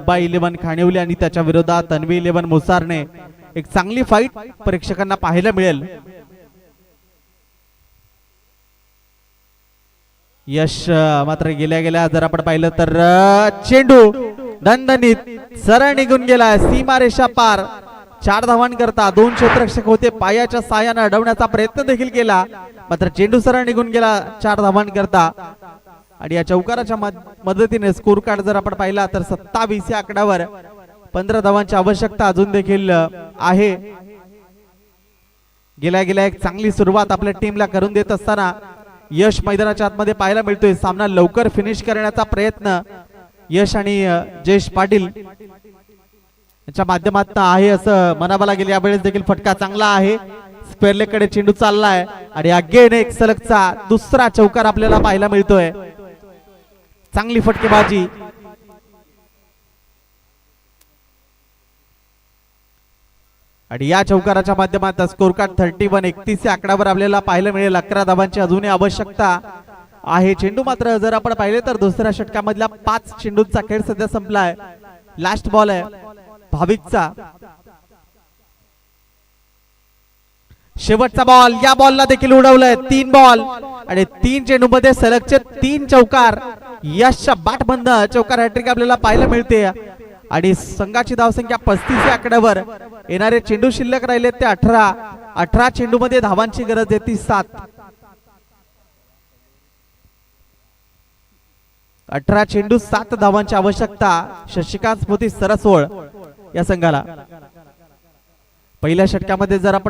मुंबई 11 खाणिवली आणि त्याच्या विरोधात तन्वी 11 मुसारने एक चांगली फाईट प्रेक्षकांना पाहायला मिळेल। यश मात्र गेल्या जर आपण पाहिलं तर चेंडू दणदणीत सरळ निघून गेला, सीमारेषा पार। 4 धावांकरता 2 क्षेत्ररक्षक होते, पायाच्या साहाय्याने अडवण्याचा प्रयत्न देखील केला, मात्र चेंडू सरळ निघून गेला 4 धावांकरता। आणि या चौकाराच्या मदतीने स्कोर कार्ड जर आपण पाहिला तर 27 या आकड्यावर 15 धावांची आवश्यकता अजून देखील आहे। गेल्या एक चांगली सुरुवात आपल्या टीमला करून देत असताना यश मैदानाच्या आतमध्ये पाहायला मिळतोय। सामना लवकर फिनिश करण्याचा प्रयत्न यश आणि जयेश पाटील यांच्या माध्यमातून आहे असं म्हणावं लागेल। यावेळेस देखील फटका चांगला आहे, स्क्वेअर लेग कडे चेंडू चाललाय आणि अगेन एक सलगचा दुसरा चौकार आपल्याला पाहायला मिळतोय। चांगली फटकेबाजी आणि या चौकाराच्या माध्यमातून स्कोर कार्ड 31 या आकड्यावर आपल्याला पाहायला मिळेल। 11 धावांची अजूनही आवश्यकता आहे। चेंडू मात्र जर आपण पाहिले तर दुसऱ्या षटकामधल्या 5 चेंडूंचा खेळ सध्या संपलाय। लास्ट बॉल आहे भाविकचा, शेवटचा बॉल। या बॉलला देखील उडवलंय। 3 बॉल आणि 3 चेंडूमध्ये सलगचे 3 चौकार। यशच्या बॅटबंद चौकार हॅट्रिक आपल्याला पाहायला मिळते आणि संघाची धावसंख्या 35 या आकड्यावर। येणारे चेंडू शिल्लक राहिले ते 18 चेंडूमध्ये धावांची गरज आहे ती 7। 18 चेंडू 7 धावांची आवश्यकता शशिकांत स्मृती सरसोळ या संघाला। पहिल्या षटकामध्ये जर आपण